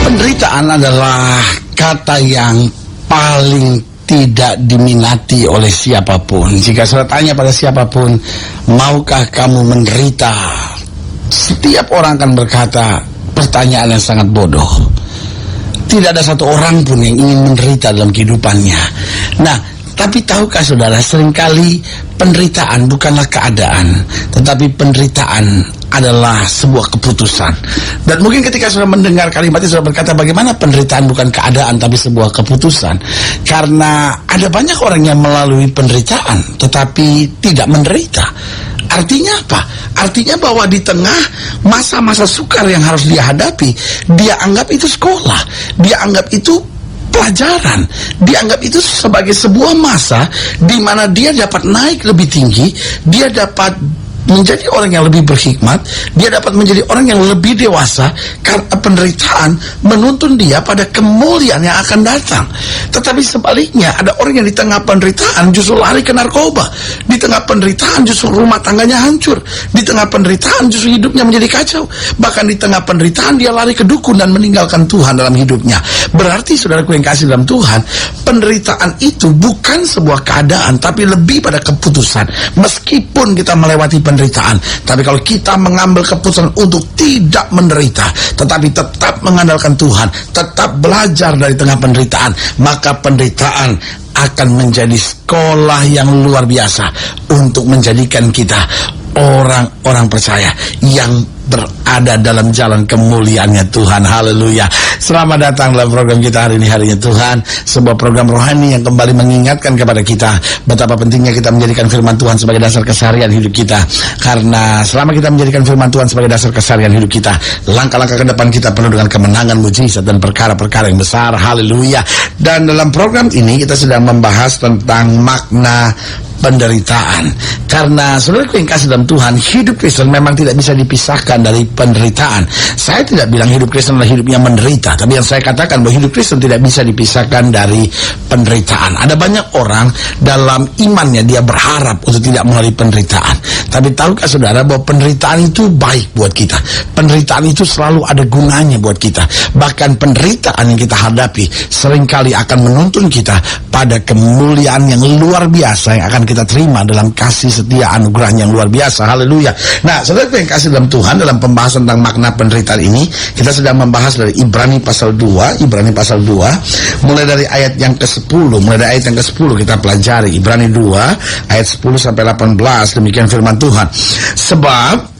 Penderitaan adalah kata yang paling tidak diminati oleh siapapun. Jika saya tanya pada siapapun, maukah kamu menderita? Setiap orang akan berkata pertanyaan yang sangat bodoh. Tidak ada satu orang pun yang ingin menderita dalam kehidupannya. Nah, tapi tahukah saudara, seringkali penderitaan bukanlah keadaan, tetapi penderitaan adalah sebuah keputusan. Dan mungkin ketika saudara mendengar kalimat itu, saudara berkata, bagaimana penderitaan bukan keadaan tapi sebuah keputusan? Karena ada banyak orang yang melalui penderitaan tetapi tidak menderita. Artinya apa? Artinya bahwa di tengah masa-masa sukar yang harus dia hadapi, dia anggap itu sekolah, dia anggap itu pelajaran, dianggap itu sebagai sebuah masa di mana dia dapat naik lebih tinggi, dia dapat menjadi orang yang lebih berhikmat, dia dapat menjadi orang yang lebih dewasa, karena penderitaan menuntun dia pada kemuliaan yang akan datang. Tetapi sebaliknya, ada orang yang di tengah penderitaan justru lari ke narkoba, di tengah penderitaan justru rumah tangganya hancur, di tengah penderitaan justru hidupnya menjadi kacau, bahkan di tengah penderitaan dia lari ke dukun dan meninggalkan Tuhan dalam hidupnya. Berarti saudaraku yang kasih dalam Tuhan, penderitaan itu bukan sebuah keadaan, tapi lebih pada keputusan. Meskipun kita melewati penderitaan, tapi kalau kita mengambil keputusan untuk tidak menderita, tetapi tetap mengandalkan Tuhan, tetap belajar dari tengah penderitaan, maka penderitaan akan menjadi sekolah yang luar biasa untuk menjadikan kita orang-orang percaya yang berada dalam jalan kemuliaannya Tuhan. Haleluya. Selamat datang dalam program kita hari ini, Harinya Tuhan, sebuah program rohani yang kembali mengingatkan kepada kita betapa pentingnya kita menjadikan firman Tuhan sebagai dasar keseharian hidup kita. Karena selama kita menjadikan firman Tuhan sebagai dasar keseharian hidup kita, langkah-langkah ke depan kita penuh dengan kemenangan, mujizat, dan perkara-perkara yang besar. Haleluya. Dan dalam program ini kita sedang membahas tentang makna penderitaan. Karena saudaraku yang kasih dalam Tuhan, hidup Kristen memang tidak bisa dipisahkan dari penderitaan. Saya tidak bilang hidup Kristen adalah hidup yang menderita, tapi yang saya katakan bahwa hidup Kristen tidak bisa dipisahkan dari penderitaan. Ada banyak orang dalam imannya dia berharap untuk tidak melalui penderitaan. Tapi tahukah saudara bahwa penderitaan itu baik buat kita? Penderitaan itu selalu ada gunanya buat kita. Bahkan penderitaan yang kita hadapi seringkali akan menuntun kita pada kemuliaan yang luar biasa yang akan kita terima dalam kasih setia anugerah yang luar biasa. Haleluya. Nah, saudara yang kasih dalam Tuhan, dalam pembahasan tentang makna penderitaan ini, kita sedang membahas dari Ibrani pasal 2, mulai dari ayat yang ke-10, kita pelajari Ibrani 2 ayat 10 sampai 18. Demikian firman Tuhan. Sebab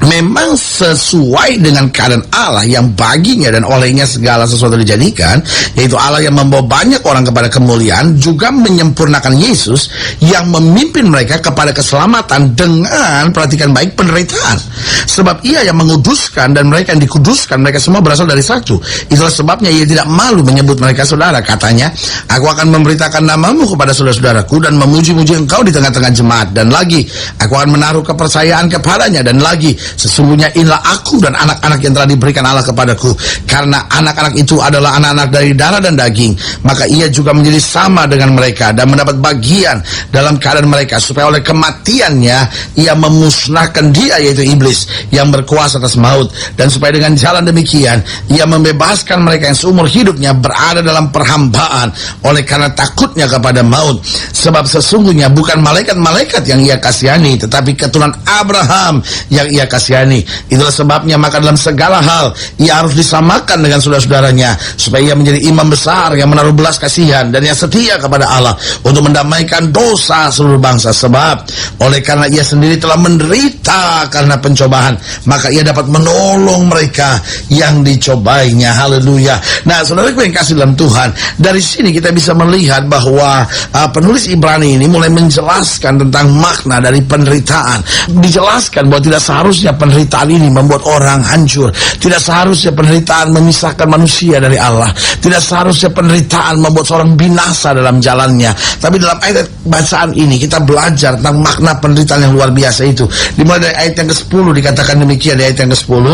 memang sesuai dengan keadaan Allah yang baginya dan olehnya segala sesuatu dijadikan, yaitu Allah yang membawa banyak orang kepada kemuliaan, juga menyempurnakan Yesus yang memimpin mereka kepada keselamatan dengan, perhatikan baik, penderitaan. Sebab ia yang menguduskan dan mereka yang dikuduskan, mereka semua berasal dari satu. Itulah sebabnya ia tidak malu menyebut mereka saudara. Katanya, aku akan memberitakan namamu kepada saudara-saudaraku dan memuji-muji engkau di tengah-tengah jemaat. Dan lagi, aku akan menaruh kepercayaan kepadanya. Dan lagi, sesungguhnya inilah aku dan anak-anak yang telah diberikan Allah kepadaku. Karena anak-anak itu adalah anak-anak dari darah dan daging, maka ia juga menjadi sama dengan mereka dan mendapat bagian dalam keadaan mereka, supaya oleh kematiannya ia memusnahkan dia, yaitu iblis, yang berkuasa atas maut, dan supaya dengan jalan demikian ia membebaskan mereka yang seumur hidupnya berada dalam perhambaan oleh karena takutnya kepada maut. Sebab sesungguhnya bukan malaikat-malaikat yang ia kasihani, tetapi keturunan Abraham yang ia kasihani. Itulah sebabnya maka dalam segala hal ia harus disamakan dengan saudara-saudaranya, supaya ia menjadi imam besar yang menaruh belas kasihan dan yang setia kepada Allah untuk mendamaikan dosa seluruh bangsa. Sebab oleh karena ia sendiri telah menderita karena pencobaan, maka ia dapat menolong mereka yang dicobainya. Haleluya. Nah, saudaraku yang kasih dalam Tuhan, dari sini kita bisa melihat bahwa penulis Ibrani ini mulai menjelaskan tentang makna dari penderitaan. Dijelaskan bahwa tidak seharusnya penderitaan ini membuat orang hancur, tidak seharusnya penderitaan memisahkan manusia dari Allah, tidak seharusnya penderitaan membuat seorang binasa dalam jalannya. Tapi dalam ayat bacaan ini kita belajar tentang makna penderitaan yang luar biasa itu. Dimulai dari ayat yang ke-10 dikatakan demikian, di ayat yang ke-10,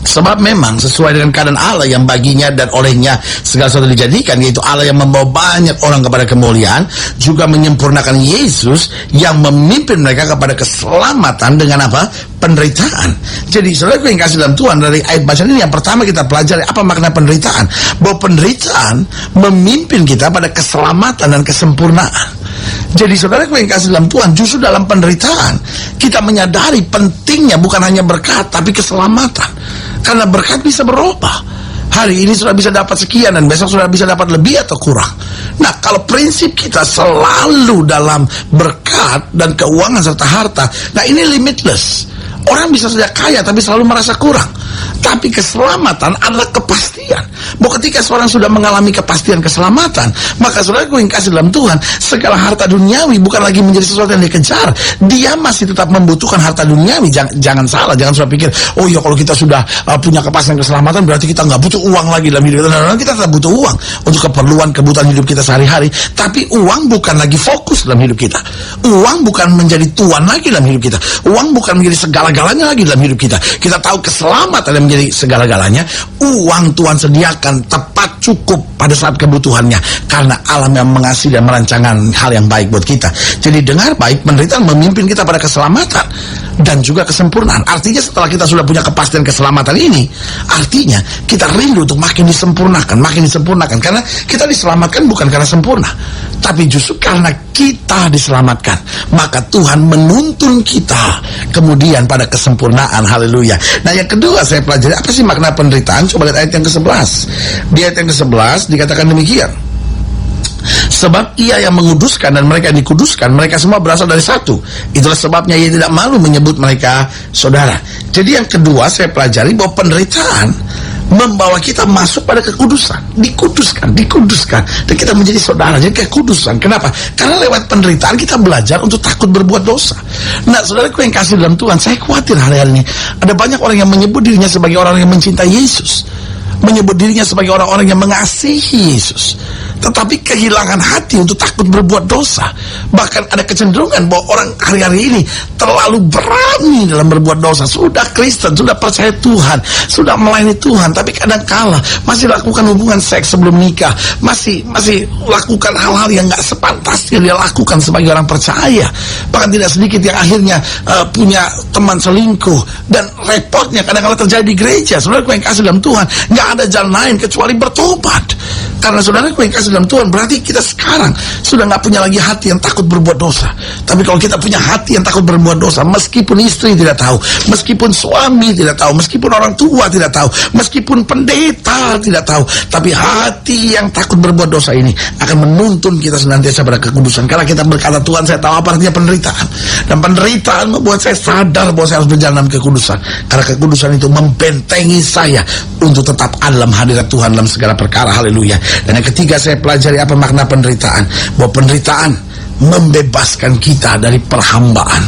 Sebab memang sesuai dengan keadaan Allah yang baginya dan olehnya segala sesuatu dijadikan, yaitu Allah yang membawa banyak orang kepada kemuliaan, juga menyempurnakan Yesus yang memimpin mereka kepada keselamatan dengan apa? Penderitaan. Jadi saudara yang kasih dalam Tuhan, dari ayat bacaan ini yang pertama kita pelajari apa makna penderitaan. Bahwa penderitaan memimpin kita pada keselamatan dan kesempurnaan. Jadi saudara yang kasih dalam Tuhan, justru dalam penderitaan kita menyadari pentingnya bukan hanya berkat tapi keselamatan. Karena berkat bisa berubah. Hari ini sudah bisa dapat sekian dan besok sudah bisa dapat lebih atau kurang. Nah, kalau prinsip kita selalu dalam berkat dan keuangan serta harta, nah ini limitless. Orang bisa saja kaya tapi selalu merasa kurang. Tapi keselamatan adalah kepastian. Bahwa ketika seorang sudah mengalami kepastian keselamatan, maka saudara yang kasih dalam Tuhan, segala harta duniawi bukan lagi menjadi sesuatu yang dikejar. Dia masih tetap membutuhkan harta duniawi. Jangan salah, jangan sudah pikir, oh ya kalau kita sudah punya kepastian keselamatan berarti kita nggak butuh uang lagi dalam hidup kita. Nah, kita tetap butuh uang untuk kebutuhan hidup kita sehari-hari. Tapi uang bukan lagi fokus dalam hidup kita. Uang bukan menjadi tuan lagi dalam hidup kita. Uang bukan menjadi segala-galanya lagi dalam hidup kita. Kita tahu keselamatan yang menjadi segala-galanya. Uang Tuhan sediakan tepat cukup pada saat kebutuhannya, karena Allah yang mengasihi dan merancangkan hal yang baik buat kita. Jadi dengar baik, penderitaan memimpin kita pada keselamatan dan juga kesempurnaan. Artinya setelah kita sudah punya kepastian keselamatan ini, artinya kita rindu untuk makin disempurnakan, karena kita diselamatkan bukan karena sempurna, tapi justru karena kita diselamatkan, maka Tuhan menuntun kita kemudian pada kesempurnaan. Haleluya. Nah, yang kedua saya pelajari, apa sih makna penderitaan? Coba lihat ayat yang ke-11. Di ayat yang ke-11 dikatakan demikian, sebab ia yang menguduskan dan mereka yang dikuduskan, mereka semua berasal dari satu. Itulah sebabnya ia tidak malu menyebut mereka saudara. Jadi yang kedua saya pelajari bahwa penderitaan membawa kita masuk pada kekudusan, dikuduskan, dan kita menjadi saudara, jadi kekudusan. Kenapa? Karena lewat penderitaan kita belajar untuk takut berbuat dosa. Nah, saudaraku yang kasih dalam Tuhan, saya khawatir hari-hari ini ada banyak orang yang menyebut dirinya sebagai orang yang mencintai Yesus, menyebut dirinya sebagai orang-orang yang mengasihi Yesus, tetapi kehilangan hati untuk takut berbuat dosa. Bahkan ada kecenderungan bahwa orang hari-hari ini terlalu berani dalam berbuat dosa. Sudah Kristen, sudah percaya Tuhan, sudah melayani Tuhan, tapi kadang-kala masih lakukan hubungan seks sebelum nikah, masih lakukan hal-hal yang gak sepantasnya dia lakukan sebagai orang percaya. Bahkan tidak sedikit yang akhirnya punya teman selingkuh, dan repotnya kadang-kala terjadi di gereja. Saudara yang kasih dalam Tuhan, gak ada jalan lain kecuali bertobat. Karena saudara yang kasih dalam Tuhan, berarti kita sekarang sudah gak punya lagi hati yang takut berbuat dosa. Tapi kalau kita punya hati yang takut berbuat dosa, meskipun istri tidak tahu, meskipun suami tidak tahu, meskipun orang tua tidak tahu, meskipun pendeta tidak tahu, tapi hati yang takut berbuat dosa ini akan menuntun kita senantiasa pada kekudusan. Karena kita berkata, Tuhan, saya tahu apa artinya penderitaan, dan penderitaan membuat saya sadar bahwa saya harus berjalan dalam kekudusan. Karena kekudusan itu membentengi saya untuk tetap ada dalam hadirat Tuhan dalam segala perkara. Haleluya. Dan yang ketiga saya pelajari apa makna penderitaan, bahwa penderitaan membebaskan kita dari perhambaan.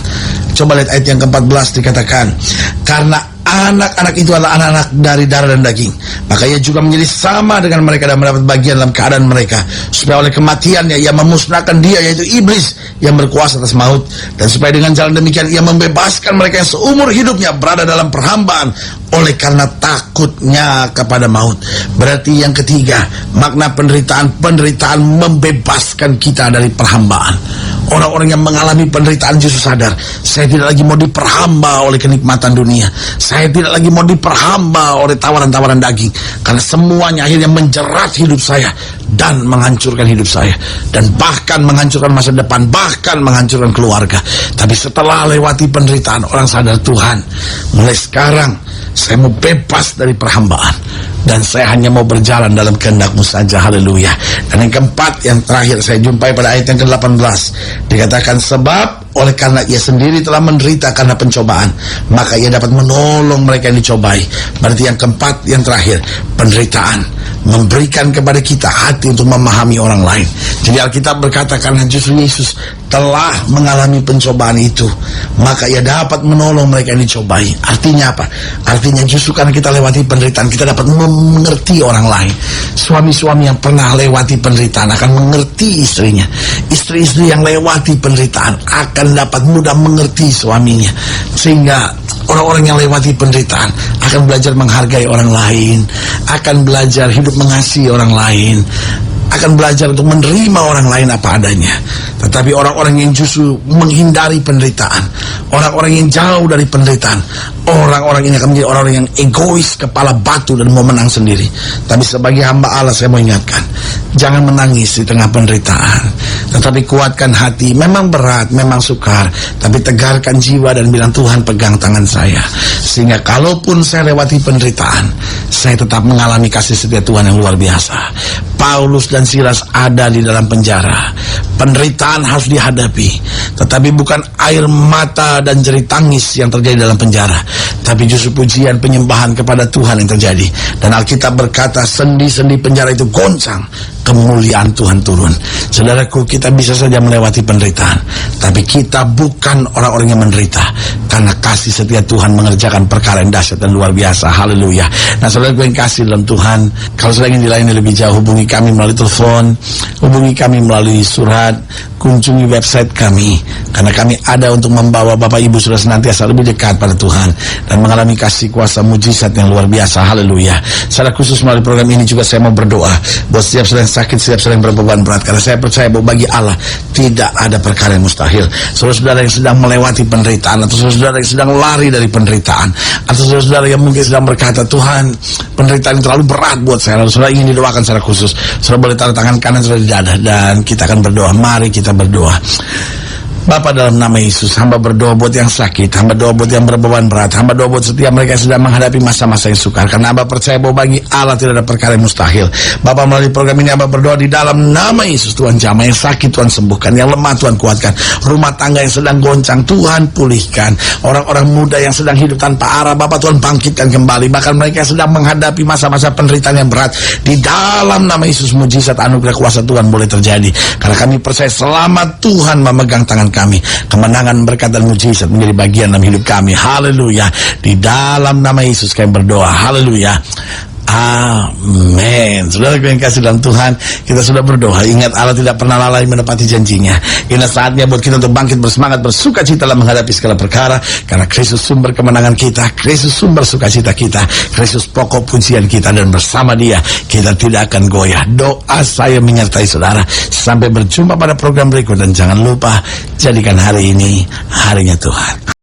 Coba lihat ayat yang ke-14 dikatakan, karena anak-anak itu adalah anak-anak dari darah dan daging, maka ia juga menjadi sama dengan mereka dan mendapat bagian dalam keadaan mereka, supaya oleh kematiannya ia memusnahkan dia, yaitu iblis yang berkuasa atas maut, dan supaya dengan jalan demikian ia membebaskan mereka yang seumur hidupnya berada dalam perhambaan oleh karena takutnya kepada maut. Berarti yang ketiga, makna penderitaan membebaskan kita dari perhambaan. Orang-orang yang mengalami penderitaan justru sadar, saya tidak lagi mau diperhamba oleh kenikmatan dunia, saya tidak lagi mau diperhamba oleh tawaran-tawaran daging, karena semuanya akhirnya menjerat hidup saya dan menghancurkan hidup saya, dan bahkan menghancurkan masa depan, bahkan menghancurkan keluarga. Tapi setelah lewati penderitaan, orang sadar, Tuhan, mulai sekarang saya mau bebas dari perhambaan, dan saya hanya mau berjalan dalam kehendak-Mu saja. Haleluya. Dan yang keempat, yang terakhir saya jumpai pada ayat yang ke-18, dikatakan, sebab oleh karena ia sendiri telah menderita karena pencobaan, maka ia dapat menolong mereka yang dicobai. Berarti yang keempat, yang terakhir, penderitaan memberikan kepada kita hati untuk memahami orang lain. Jadi Alkitab berkata, karena justru Yesus telah mengalami pencobaan itu, maka ia dapat menolong mereka yang dicobai. Artinya apa? Artinya justru karena kita lewati penderitaan, kita dapat mengerti orang lain. Suami-suami yang pernah lewati penderitaan akan mengerti istrinya. Istri-istri yang lewati penderitaan akan dapat mudah mengerti suaminya. Sehingga Orang-orang yang lewati penderitaan akan belajar menghargai orang lain, akan belajar hidup mengasihi orang lain, akan belajar untuk menerima orang lain apa adanya. Tetapi orang-orang yang justru menghindari penderitaan, orang-orang yang jauh dari penderitaan, orang-orang ini akan menjadi orang-orang yang egois, kepala batu, dan mau menang sendiri. Tapi sebagai hamba Allah, saya mau ingatkan, jangan menangis di tengah penderitaan, tetapi kuatkan hati. Memang berat, memang sukar, tapi tegarkan jiwa dan bilang, Tuhan pegang tangan saya, sehingga kalaupun saya lewati penderitaan, saya tetap mengalami kasih setia Tuhan yang luar biasa. Paulus dan Silas ada di dalam penjara. Penderitaan harus dihadapi, tetapi bukan air mata dan jerit tangis yang terjadi dalam penjara, tapi justru pujian penyembahan kepada Tuhan yang terjadi. Dan Alkitab berkata, sendi-sendi penjara itu goncang, kemuliaan Tuhan turun. Saudaraku, kita bisa saja melewati penderitaan, tapi kita bukan orang-orang yang menderita, karena kasih setia Tuhan mengerjakan perkara yang dahsyat dan luar biasa. Haleluya. Nah, saudaraku yang kasih dalam Tuhan, kalau saudara ingin dilayani lebih jauh, hubungi kami melalui telepon, hubungi kami melalui surat, kunjungi website kami, karena kami ada untuk membawa Bapak Ibu Saudara senantiasa lebih dekat pada Tuhan dan mengalami kasih kuasa mujizat yang luar biasa. Haleluya. Secara khusus melalui program ini juga saya mau berdoa buat setiap saudara yang sakit, setiap saudara yang berbeban berat, karena saya percaya bahwa bagi Allah tidak ada perkara yang mustahil. Saudara-saudara yang sedang melewati penderitaan, atau saudara-saudara yang sedang lari dari penderitaan, atau saudara-saudara yang mungkin sedang berkata, Tuhan, penderitaan terlalu berat buat saya, lalu saudara ingin didoakan secara khusus, saudara boleh taruh tangan kanan saudara di dada, dan kita akan berdoa. Mari kita berdoa. Bapa, dalam nama Yesus, hamba berdoa buat yang sakit, hamba doa buat yang berbeban berat, hamba doa buat setiap mereka yang sedang menghadapi masa-masa yang sukar, karena hamba percaya bahwa bagi Allah tidak ada perkara yang mustahil. Bapa, melalui program ini hamba berdoa di dalam nama Yesus, Tuhan jamah yang sakit Tuhan sembuhkan, yang lemah Tuhan kuatkan, rumah tangga yang sedang goncang Tuhan pulihkan, orang-orang muda yang sedang hidup tanpa arah Bapa Tuhan bangkitkan kembali, bahkan mereka yang sedang menghadapi masa-masa penderitaan yang berat, di dalam nama Yesus mujizat anugerah kuasa Tuhan boleh terjadi, karena kami percaya selama Tuhan memegang tangan kami, kemenangan, berkat, dan mujizat menjadi bagian dalam hidup kami. Haleluya. Di dalam nama Yesus kami berdoa. Haleluya. Amin. Saudara yang kasih dalam Tuhan, kita sudah berdoa. Ingat, Allah tidak pernah lalai menepati janjinya. Ini saatnya buat kita untuk bangkit bersemangat, bersuka cita dalam menghadapi segala perkara, karena Kristus sumber kemenangan kita, Kristus sumber sukacita kita, Kristus pokok pujian kita, dan bersama Dia kita tidak akan goyah. Doa saya menyertai saudara. Sampai berjumpa pada program berikut, dan jangan lupa jadikan hari ini harinya Tuhan.